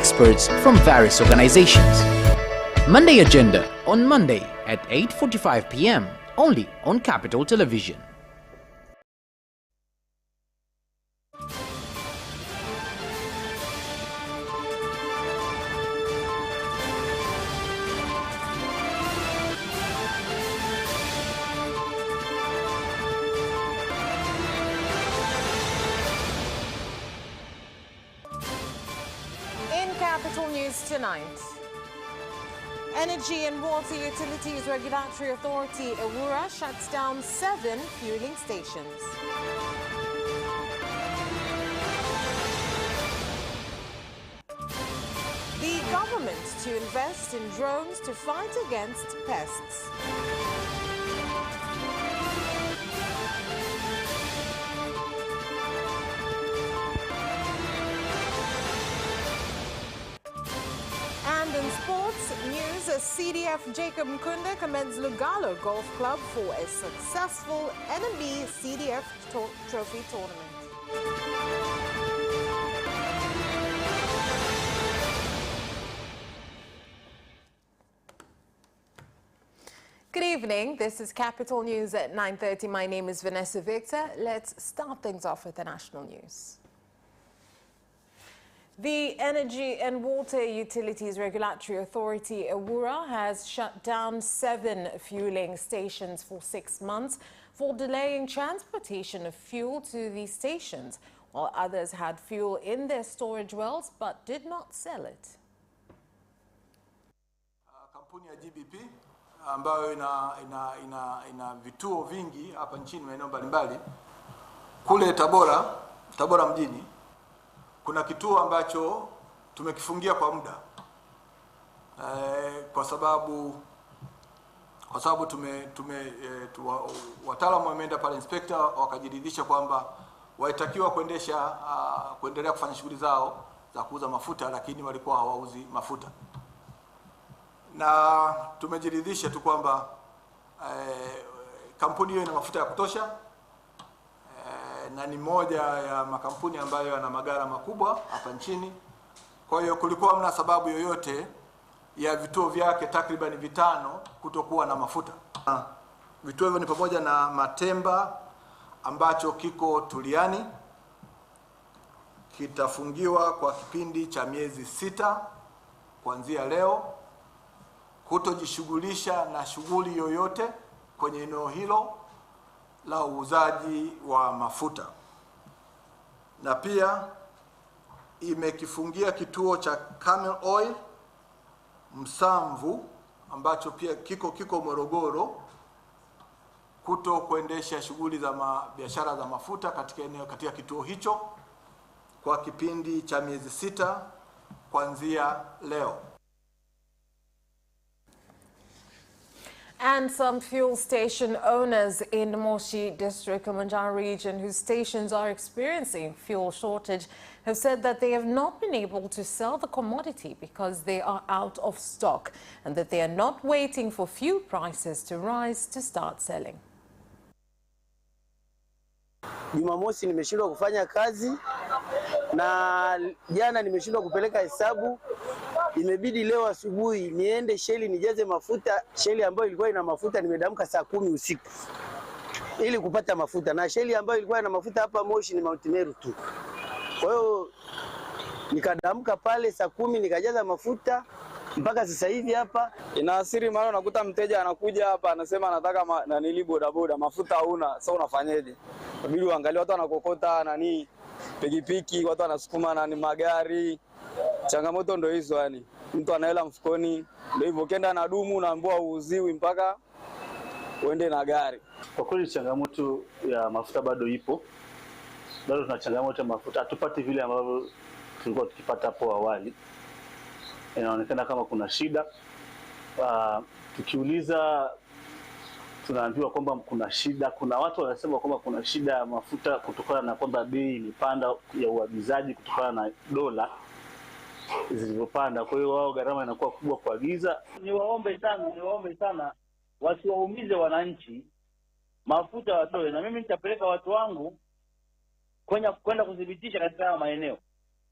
experts from various organizations. Monday Agenda on Monday at 8:45 p.m. only on Capital Television. Capital News tonight. Energy and Water Utilities Regulatory Authority, EWURA, shuts down 7 fueling stations. The government to invest in drones to fight against pests. And in sports news, CDF Jacob Mkunda commends Lugalo Golf Club for a successful NMB CDF Trophy tournament. Good evening. This is Capital News at 9:30. My name is Vanessa Victor. Let's start things off with the national news. The Energy and Water Utilities Regulatory Authority, EWURA, has shut down 7 fueling stations for 6 months for delaying transportation of fuel to these stations, while others had fuel in their storage wells but did not sell it. Kampuni ya GBP ambayo ina vituo vingi hapa nchini maeneo mbalimbali, kule Tabora mjini kuna kituo ambacho tumekifungia kwa muda kwa sababu wataalamu wameenda pale, inspector wakajiridhisha kwamba walitakiwa kuendelea kufanya shughuli zao za kuuza mafuta, lakini walikuwa hawauzi mafuta, na tumejiridhisha tu kwamba kampuni hiyo ina mafuta ya kutosha na ni moja ya makampuni ambayo yana magara makubwa hapa nchini. Kwa hiyo kulikuwa hamna sababu yoyote ya vituo vyake takriban 5 kutokuwa na mafuta. Vituo hivyo ni pamoja na Matemba ambacho kiko Tuliani, kitafungiwa kwa kipindi cha miezi 6 kuanzia leo, kutojishughulisha na shughuli yoyote kwenye eneo hilo la uuzaji wa mafuta. Na pia imekifungia kituo cha Camel Oil Msamvu ambacho pia kiko Morogoro, kuto kuendesha shughuli za biashara za mafuta katika kituo hicho kwa kipindi cha miezi 6 kuanzia leo. And some fuel station owners in the Moshi District, Kilimanjaro region, whose stations are experiencing fuel shortage, have said that they have not been able to sell the commodity because they are out of stock, and that they are not waiting for fuel prices to rise to start selling. Jumamosi nimeshindwa kufanya kazi na jana nimeshindwa kupeleka hesabu. Imebidi leo asubuhi niende Shell nijaze mafuta. Shell ambayo ilikuwa ina mafuta nimedamka saa 10 usiku ili kupata mafuta, na Shell ambayo ilikuwa ina mafuta hapa Moshi ni Mount Meru tu. Kwa hiyo nikadamka pale saa 10 nikajaza mafuta mpaka sasa hivi hapa. Inaasiri maana unakuta mteja anakuja hapa anasema anataka nani bodaboda, mafuta hauna, sasa unafanyaje? Inabidi uangalie watu wanakokota nani pikipiki, watu wanasukuma nani magari. Changamoto ndio hizo yani. Mtu anaela mfukoni, ndio hivyo kenda na dumu unaambiwa uuziwi mpaka uende na gari. Kwa kweli changamoto ya mafuta bado ipo. Bado tuna changamoto ya mafuta. Hatupati vile ambavyo tulikuwa tukipata hapo awali. Inaonekana kama kuna shida. Tukiuliza tunaambiwa kwamba kuna shida. Kuna watu wanasema kwamba kuna shida ya mafuta kutokana na kwamba bei imepanda ya uagizaji kutokana na dola zilizopanda. Kwa hiyo wao gharama inakuwa kubwa kuagiza. Niwaombe sana wasiwaumize wananchi, mafuta watoe, na mimi nitapeleka watu wangu kwenda kudhibitisha katika haya maeneo.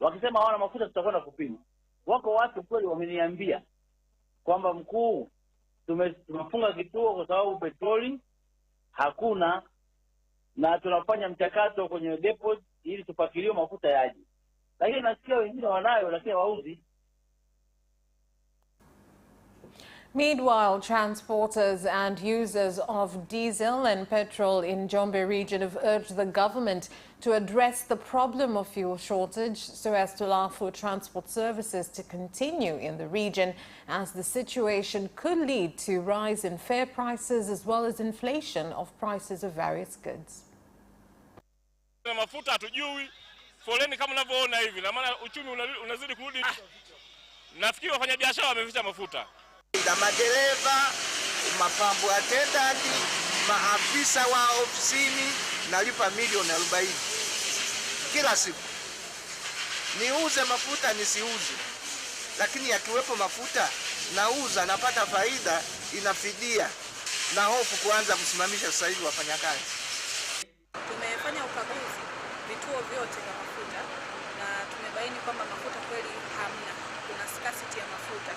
Wakisema hawana mafuta tutakwenda kupima. kweli wameniambia kwamba mkuu, tumefunga kituo kwa sababu petroli hakuna na tunafanya mchakato kwenye depot ili tupakilie mafuta yaje. Lakini nasikia wengine wanayo lakini hawauzi. Meanwhile, transporters and users of diesel and petrol in Njombe region have urged the government to address the problem of fuel shortage so as to allow for transport services to continue in the region, as the situation could lead to rise in fare prices as well as inflation of prices of various goods. Mafuta hatujui, foleni kama unavyoona hivi, na maana uchumi unazidi kurudi. Nafikiri wafanya biashara wameficha mafuta. Na madereva, mapambo attendant, maafisa wa ofisini nalipa milioni 40 kila siku. Niuze mafuta nisiuze, lakini yakiwepo mafuta nauza, napata faida, inafidia na hofu kuanza kusimamisha sasa hivi wafanyakazi. Tumefanya ukaguzi vituo vyote vya mafuta na tumebaini kwamba mafuta kweli hamna, kuna scarcity ya mafuta.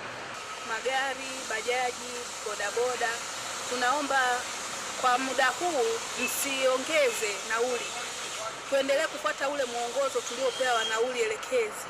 Magari, bajaji, bodaboda, tunaomba kwa muda huu msiongeze nauli. Tuendelee kufuata ule mwongozo tuliopewa nauli elekezi.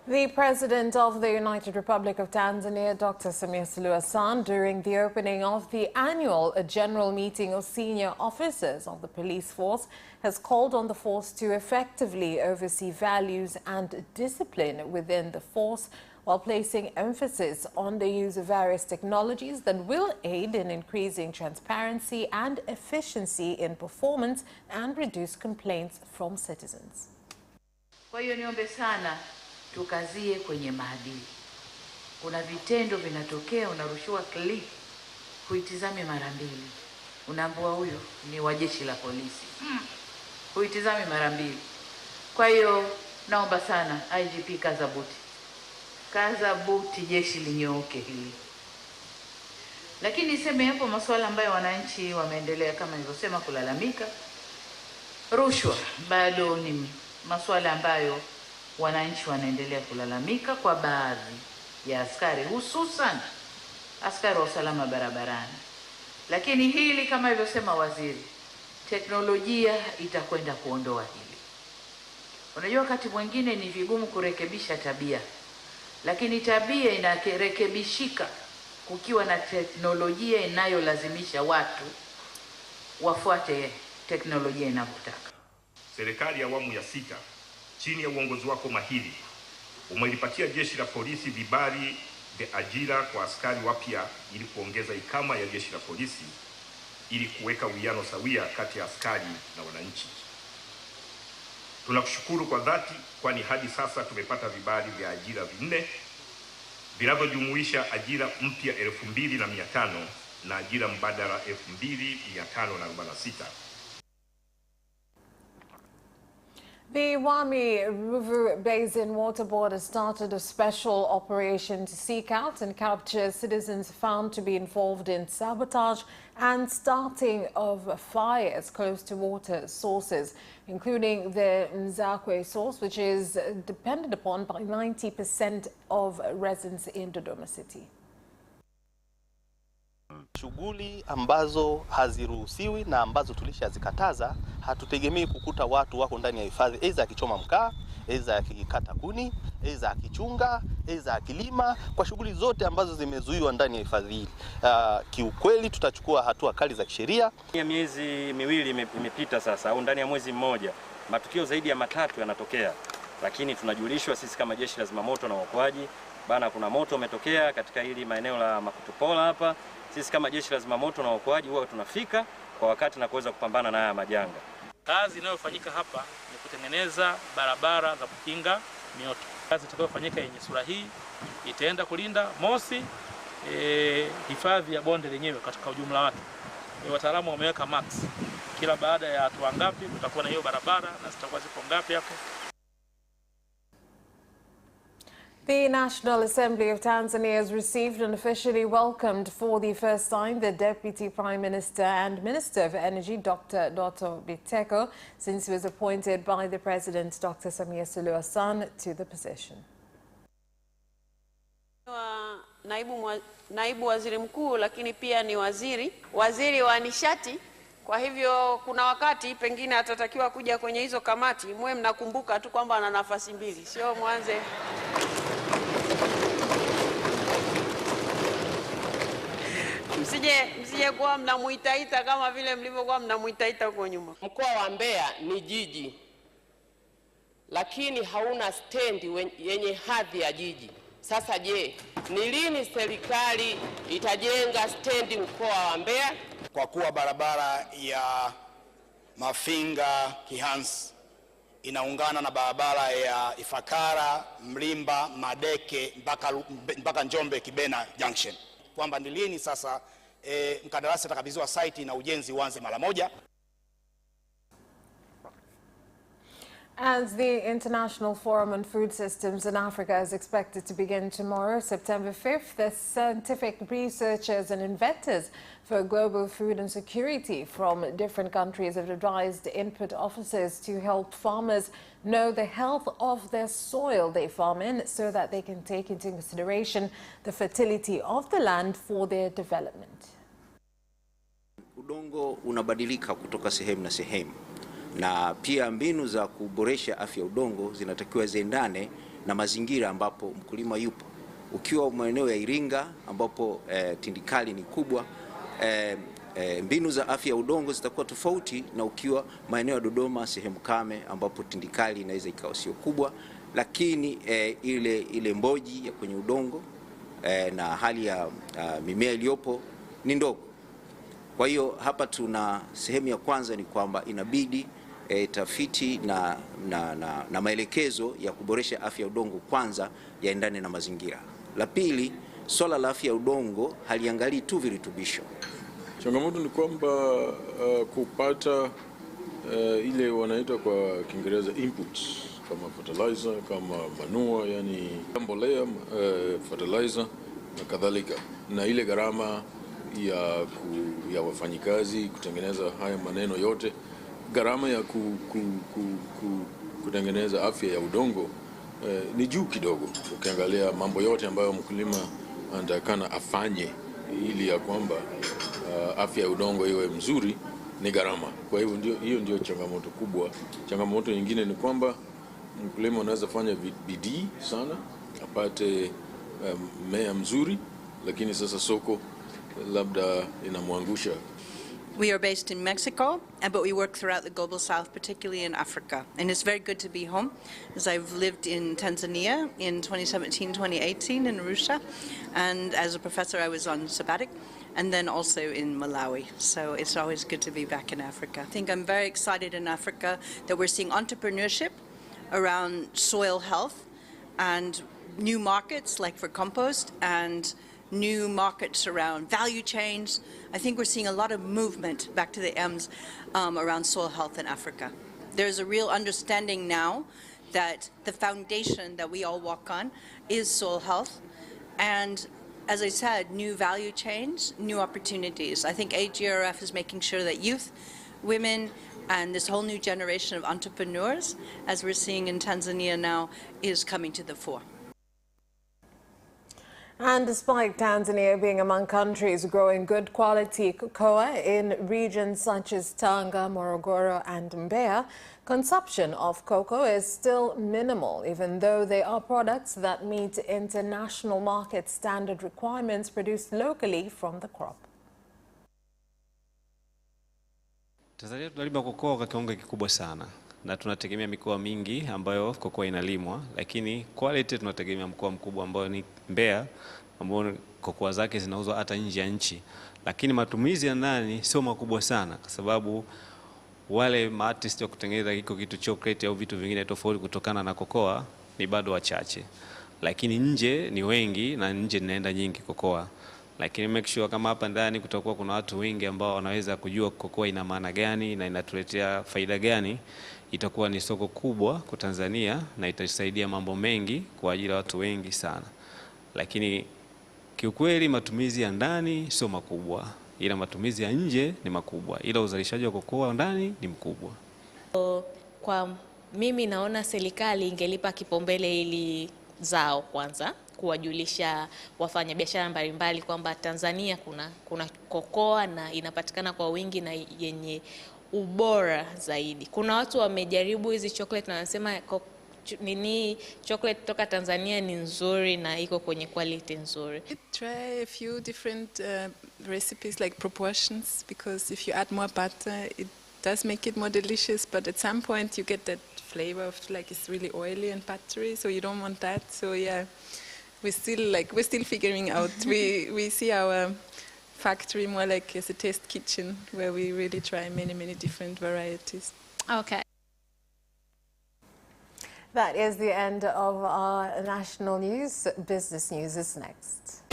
The President of the United Republic of Tanzania, Dr. Samia Suluhu Hassan, during the opening of the annual general meeting of senior officers of the police force, has called on the force to effectively oversee values and discipline within the force, while placing emphasis on the use of various technologies that will aid in increasing transparency and efficiency in performance and reduce complaints from citizens. Kwa hiyo niombe sana tukazie kwenye maadili. Kuna vitendo vinatokea, unarushiwa clip, huitizami mara mbili. Unaambiwa huyo ni wa jeshi la polisi. Huitizami mara mbili. Kwa hiyo naomba sana IGP kaza buti. Kaza buti, jeshi linyooke hili. Lakini niseme hapo masuala ambayo wananchi wameendelea kama nilivyosema kulalamika. Rushwa bado ni masuala ambayo wananchi wanaendelea kulalamika kwa baadhi ya askari, hususan askari wa usalama barabarani. Lakini hili kama alivyosema waziri, teknolojia itakwenda kuondoa hili. Unajua wakati mwingine ni vigumu kurekebisha tabia, lakini tabia inarekebishika kukiwa na teknolojia inayolazimisha watu wafuate teknolojia inavyotaka. Serikali ya awamu ya 6 chini ya uongozi wako mahiri umelipatia jeshi la polisi vibali vya ajira kwa askari wapya ili kuongeza ikama ya jeshi la polisi ili kuweka uwiano sawia kati ya askari na wananchi. Tunakushukuru kwa dhati, kwani hadi sasa tumepata vibali vya ajira 4 vinavyojumuisha ajira mpya 2500 na ajira mbadala 2546. The Wami River Basin Water Board has started a special operation to seek out and capture citizens found to be involved in sabotage and starting of fires close to water sources, including the Mzakwe source, which is depended upon by 90% of residents in Dodoma City. Shughuli ambazo haziruhusiwi na ambazo tulishazikataza, hatutegemei kukuta watu wako ndani ya hifadhi, aidha akichoma mkaa, aidha akikata kuni, aidha akichunga, aidha akilima, kwa shughuli zote ambazo zimezuiwa ndani ya hifadhi hii. Kiukweli tutachukua hatua kali za kisheria. Miezi miwili imepita sasa, au ndani ya mwezi mmoja, matukio zaidi ya 3 yanatokea, lakini tunajulishwa sisi kama jeshi la zimamoto na uokoaji, bana kuna moto umetokea katika hili maeneo la Makutupola hapa. Sisi kama jeshi la zimamoto na uokoaji huwa tunafika kwa wakati na kuweza kupambana na haya majanga. Kazi inayofanyika hapa ni kutengeneza barabara za kukinga mioto. Kazi itakayofanyika yenye sura hii itaenda kulinda mosi hifadhi ya bonde lenyewe katika ujumla wake. Wataalamu wameweka max. Kila baada ya hatua ngapi kutakuwa na hiyo barabara na zitakuwa zipo ngapi hapo. The National Assembly of Tanzania has received and officially welcomed for the first time the Deputy Prime Minister and Minister of Energy, Dr. Doto Biteko, since he was appointed by the President, Dr. Samia Suluhu Hassan, to the position. Naibu waziri mkuu, lakini pia ni waziri wa nishati. Kwa hivyo kuna wakati pengine atatakiwa kuja kwenye hizo kamati, mwe mnakumbuka tu kwamba ana nafasi mbili, sio mwanze msije kuwa mnamuitaita kama vile mlivyokuwa mnamuitaita huko nyuma. Mkoa wa Mbeya ni jiji, lakini hauna stendi yenye hadhi ya jiji. Sasa je, ni lini serikali itajenga stendi mkoa wa Mbeya? Kwa kuwa barabara ya Mafinga Kihansi inaungana na barabara ya Ifakara, Mlimba, Madeke mpaka Njombe Kibena Junction, kwamba ni lini sasa mkandarasi atakabidhiwa site na ujenzi uanze mara moja. As the International Forum on Food Systems in Africa is expected to begin tomorrow, September 5th, the scientific researchers and inventors for global food and security from different countries have advised input officers to help farmers know the health of their soil they farm in so that they can take into consideration the fertility of the land for their development. Udongo unabadilika kutoka sehemu na sehemu, na pia mbinu za kuboresha afya udongo zinatakiwa ziendane na mazingira ambapo mkulima yupo. Ukiwa maeneo ya Iringa ambapo tindikali ni kubwa, mbinu za afya udongo zitakuwa tofauti na ukiwa maeneo ya Dodoma, sehemu kame ambapo tindikali inaweza ikawa sio kubwa, lakini ile mboji ya kwenye udongo na hali ya mimea iliyopo ni ndogo. Kwa hiyo hapa tuna sehemu ya kwanza ni kwamba inabidi tafiti na maelekezo ya kuboresha afya udongo kwanza yaendane na mazingira. La pili, swala la afya udongo haliangalii tu virutubisho. Changamoto ni kwamba kupata ile wanaita kwa Kiingereza inputs kama fertilizer, kama manure, yani mbolea, fertilizer na kadhalika, na ile gharama ya wafanyikazi kutengeneza haya maneno yote, gharama ya kutengeneza afya ya udongo ni juu kidogo. Ukiangalia mambo yote ambayo mkulima anatakana afanye ili ya kwamba afya ya udongo iwe mzuri ni gharama. Kwa hivyo hiyo ndio changamoto kubwa. Changamoto nyingine ni kwamba mkulima anaweza fanya bidii sana apate mmea mzuri, lakini sasa soko labda inamwangusha. We are based in Mexico, but we work throughout the global south, particularly in Africa. And it's very good to be home, as I've lived in Tanzania in 2017-2018 in Arusha. And as a professor, I was on sabbatic, and then also in Malawi. So it's always good to be back in Africa. I think I'm very excited in Africa that we're seeing entrepreneurship around soil health and new markets like for compost and new markets around value chains. I think we're seeing a lot of movement, back to the M's, around soil health in Africa. There's a real understanding now that the foundation that we all walk on is soil health. And as I said, new value chains, new opportunities. I think AGRF is making sure that youth, women, and this whole new generation of entrepreneurs, as we're seeing in Tanzania now, is coming to the fore. And despite Tanzania being among countries growing good quality cocoa in regions such as Tanga, Morogoro and Mbeya, consumption of cocoa is still minimal, even though they are products that meet international market standard requirements produced locally from the crop. Tanzania tunalima cocoa kwa kiwango kikubwa sana, na tunategemea mikoa mingi ambayo cocoa inalimwa, lakini quality tunategemea mkoa mkubwa ambao ni Mbeya, ambao cocoa zake zinauzwa hata nje ya nchi, lakini matumizi ya ndani sio makubwa sana, kwa sababu wale artists wa kutengeneza hiko kitu chocolate au vitu vingine tofauti kutokana na cocoa ni bado wachache, lakini nje ni wengi na nje inaenda nyingi cocoa. lakini make sure kama hapa ndani kutakuwa kuna watu wengi ambao wanaweza kujua kokoa ina maana gani na inatuletea faida gani, itakuwa ni soko kubwa kwa Tanzania na itasaidia mambo mengi kwa ajili ya watu wengi sana. Lakini kiukweli matumizi ya ndani sio makubwa, ila matumizi ya nje ni makubwa, ila uzalishaji wa kokoa ndani ni mkubwa. Kwa mimi naona serikali ingelipa kipaumbele ili zao kwanza, kuwajulisha wafanyabiashara mbalimbali kwamba Tanzania kuna kokoa na inapatikana kwa wingi na yenye ubora zaidi. Kuna watu wamejaribu hizi chocolate na wanasema chocolate kutoka Tanzania ni nzuri na iko kwenye quality nzuri. Try a few different recipes like proportions, because if you add more butter it does make it more delicious, but at some point you get that flavor of like it's really oily and buttery, so you don't want that. So yeah, we're still figuring out. we see our factory more like as a test kitchen where we really try many different varieties. Okay. That is the end of our national news. Business news is next.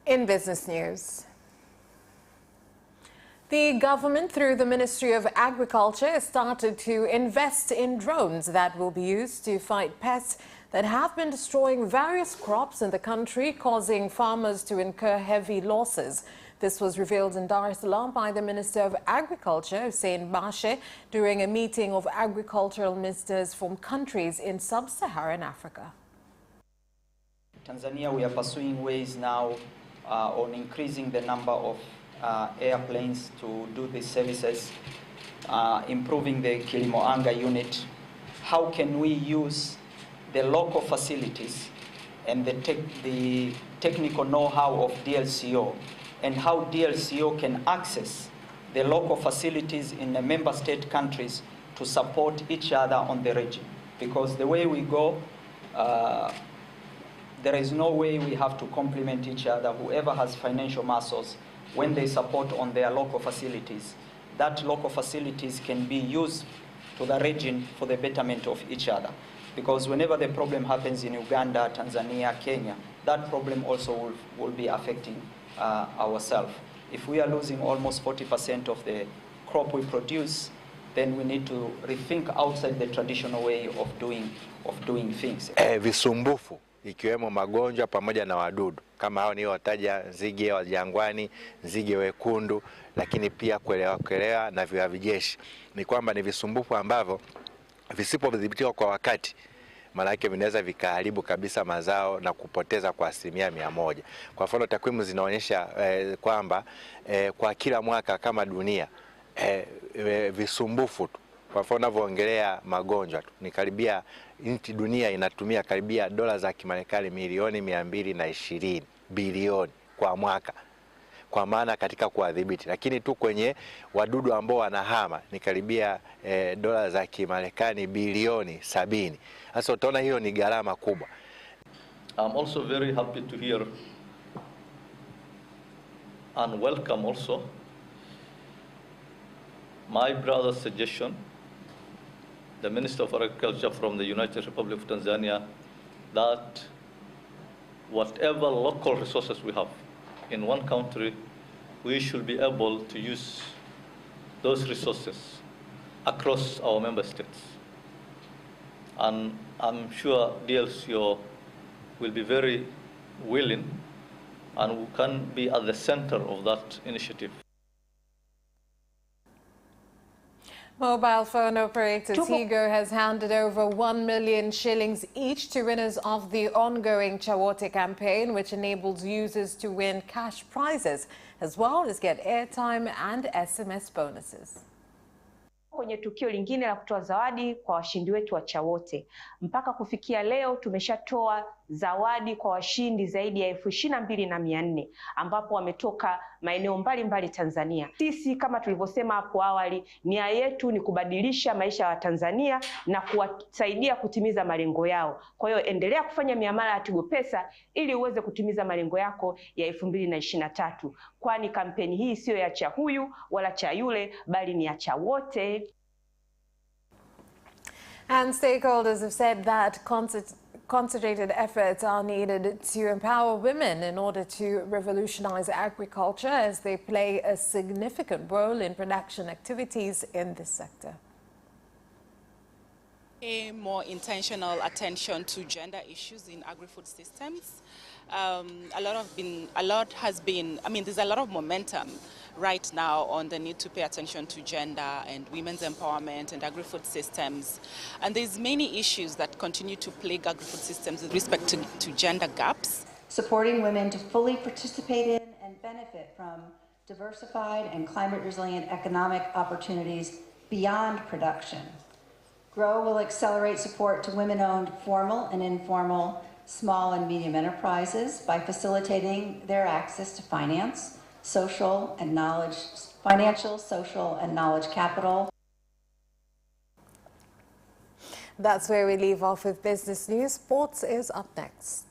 In business news, the government, through the Ministry of Agriculture, has started to invest in drones that will be used to fight pests that have been destroying various crops in the country, causing farmers to incur heavy losses. This was revealed in Dar es Salaam by the Minister of Agriculture, Hussein Bashe, during a meeting of agricultural ministers from countries in sub-Saharan Africa. Tanzania, we are pursuing ways now on increasing the number of airplanes to do these services, improving the Kilimo Anga unit. How can we use the local facilities and the technical know-how of DLCO, and how DLCO can access the local facilities in the member state countries to support each other on the region? Because the way we go, there is no way we have to complement each other. Whoever has financial muscles, when they support on their local facilities, that local facilities can be used to the region for the betterment of each other. Because whenever the problem happens in Uganda, Tanzania, Kenya, that problem also will be affecting ourselves. If we are losing almost 40% of the crop we produce, then we need to rethink outside the traditional way of doing things. Visumbufu ikiwemo magonjwa pamoja na wadudu kama hao niwataja, nzige wa jangwani, nzige wekundu, lakini pia kuelewa na viwavijeshi, ni kwamba ni visumbufu ambavyo visipodhibitiwa kwa wakati, maana yake vinaweza vikaharibu kabisa mazao na kupoteza kwa 100%. Kwa mfano takwimu zinaonyesha kwamba kwa kila mwaka kama dunia visumbufu tu, kwa mfano unavyoongelea magonjwa tu, ni karibia nchi dunia inatumia karibia dola za Kimarekani milioni 220 bilioni kwa mwaka, kwa maana katika kuadhibiti. Lakini tu kwenye wadudu ambao wanahama ni karibia dola za Kimarekani bilioni 70. Sasa utaona hiyo ni gharama kubwa. I'm also very happy to hear and welcome also my brother's suggestion, the Minister of Agriculture from the United Republic of Tanzania, that whatever local resources we have in one country, we should be able to use those resources across our member states. And I'm sure DLCO will be very willing and can be at the center of that initiative. Mobile phone operator Tigo has handed over 1 million shillings each to winners of the ongoing Chawote campaign, which enables users to win cash prizes as well as get airtime and SMS bonuses. Kwenye tukio lingine la kutoa zawadi kwa washindi wetu wa Chawote. Mpaka kufikia leo tumeshatoa zawadi kwa washindi zaidi ya 22,400 ambapo wametoka maeneo mbalimbali Tanzania. Sisi kama tulivyosema hapo awali, nia yetu ni kubadilisha maisha ya Tanzania na kuwasaidia kutimiza malengo yao. Kwa hiyo endelea kufanya miamala ya Tigo Pesa ili uweze kutimiza malengo yako ya 2023, kwani kampeni hii sio ya cha huyu wala cha yule, bali ni ya cha wote. And stakeholders have said that concentrated efforts are needed to empower women in order to revolutionize agriculture, as they play a significant role in production activities in this sector. A more intentional attention to gender issues in agri-food systems. There's a lot of momentum right now on the need to pay attention to gender and women's empowerment and agri-food systems. And there's many issues that continue to plague agri-food systems with respect to gender gaps. Supporting women to fully participate in and benefit from diversified and climate-resilient economic opportunities beyond production. GROW will accelerate support to women-owned formal and informal small and medium enterprises by facilitating their access to financial, social, and knowledge capital. That's where we leave off with business news. Sports is up next.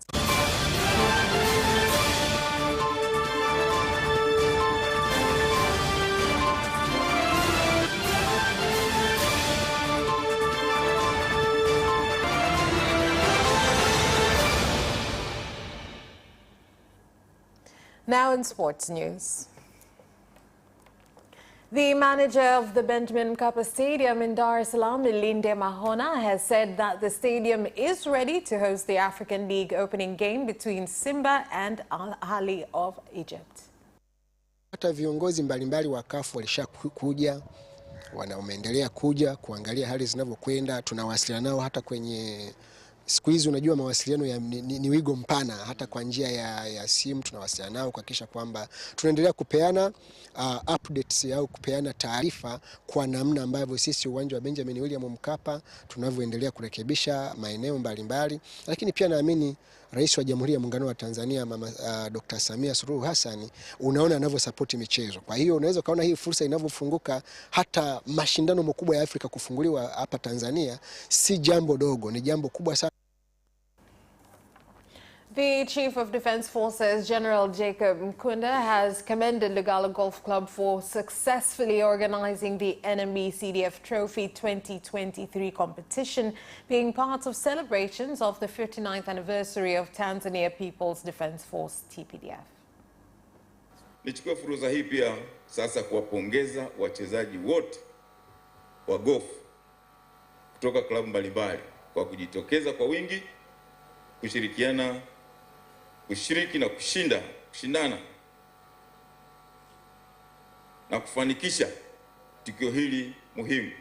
Now in sports news. The manager of the Benjamin Mkapa Stadium in Dar es Salaam, Linde Mahona, has said that the stadium is ready to host the African League opening game between Simba and Al Ahly of Egypt. Hata viongozi mbalimbali wa CAF walishakuja, wameendelea kuja kuangalia hali zinavyokwenda. Tunawasiliana nao hata kwenye siku hizi, unajua mawasiliano ni wigo mpana, hata kwa njia ya simu tunawasiliana nao kuhakikisha kwamba tunaendelea kupeana updates au kupeana taarifa kwa namna ambavyo sisi uwanja wa Benjamin William Mkapa tunavyoendelea kurekebisha maeneo mbalimbali. Lakini pia naamini Rais wa Jamhuri ya Muungano wa Tanzania Mama Dr. Samia Suluhu Hassan, unaona anavyosupport michezo. Kwa hiyo unaweza kaona hii fursa inavyofunguka, hata mashindano makubwa ya Afrika kufunguliwa hapa Tanzania si jambo dogo, ni jambo kubwa sana. The Chief of Defence Forces, General Jacob Mkunda, has commended Lugalo Golf Club for successfully organizing the NMB CDF Trophy 2023 competition, being part of celebrations of the 59th anniversary of Tanzania People's Defence Force, TPDF. Nichukue fursa hii pia sasa kuwapongeza wachezaji wote wa golf kutoka klabu mbalimbali kwa kujitokeza kwa wingi, kushiriki na kushindana na kufanikisha tukio hili muhimu.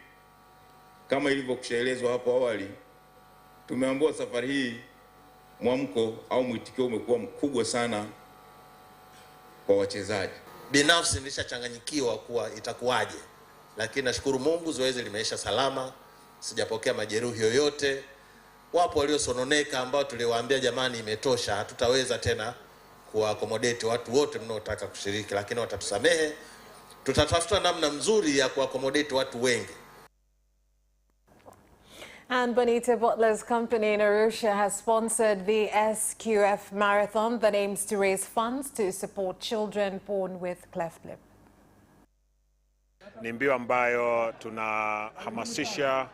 Kama ilivyokushaelezwa hapo awali, tumeambiwa safari hii mwamko au mwitikio umekuwa mkubwa sana kwa wachezaji. Binafsi nilishachanganyikiwa kuwa itakuwaje, lakini nashukuru Mungu zoezi limeisha salama, sijapokea majeruhi yoyote. Wapo waliosononeka ambao tuliwaambia jamani imetosha, hatutaweza tena kuaccommodate watu wote mnaotaka kushiriki, lakini watatusamehe. Tutatafuta namna nzuri ya kuaccommodate watu wengi. And Bonita Butler's company in Arusha has sponsored the SQF Marathon that aims to raise funds to support children born with cleft lip. Ni mbio ambayo tunahamasisha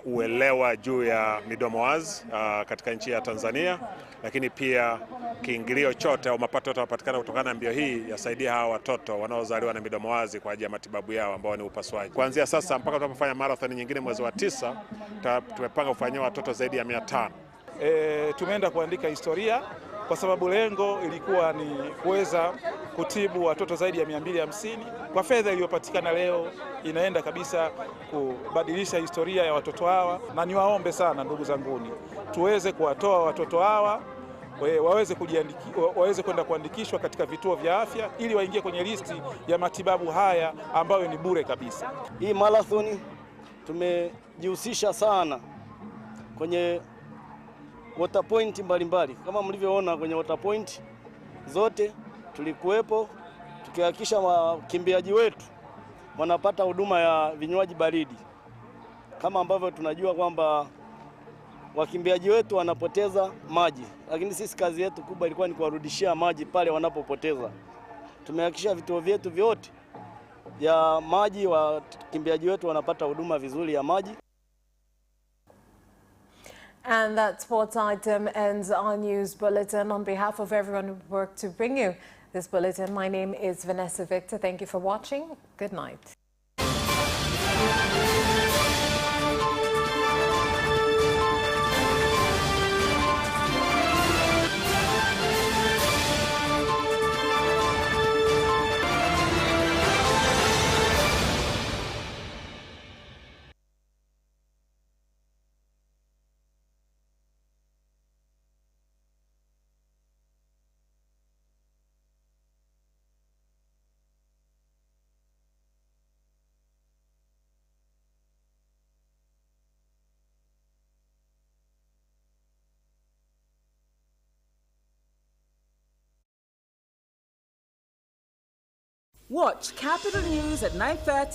uelewa juu ya midomo wazi katika nchi ya Tanzania, lakini pia kiingilio chote au mapato yote yanapatikana kutokana na mbio hii yasaidia hawa watoto wanaozaliwa na midomo wazi kwa ajili ya matibabu yao ambao ni upasuaji. Kuanzia sasa mpaka tunapofanya marathon nyingine mwezi wa 9, tumepanga kufanyia watoto zaidi ya 500. Tumeenda kuandika historia kwa sababu lengo ilikuwa ni kuweza kutibu watoto zaidi ya 250. Kwa fedha iliyopatikana leo inaenda kabisa kubadilisha historia ya watoto hawa, na niwaombe sana ndugu zanguni, tuweze kuwatoa watoto hawa waweze kwenda kuandikishwa katika vituo vya afya ili waingie kwenye listi ya matibabu haya ambayo ni bure kabisa. Hii marathon tumejihusisha sana kwenye water point mbalimbali. Kama mlivyoona kwenye water point zote tulikuwepo, tukihakikisha wakimbiaji wetu wanapata huduma ya vinywaji baridi, kama ambavyo tunajua kwamba wakimbiaji wetu wanapoteza maji, lakini sisi kazi yetu kubwa ilikuwa ni kuwarudishia maji pale wanapopoteza. Tumehakikisha vituo vyetu vyote ya maji, wakimbiaji wetu wanapata huduma vizuri ya maji. And that sports item ends our news bulletin. On behalf of everyone who worked to bring you this bulletin, my name is Vanessa Victor. Thank you for watching. Good night. Watch Capital News at 9:30.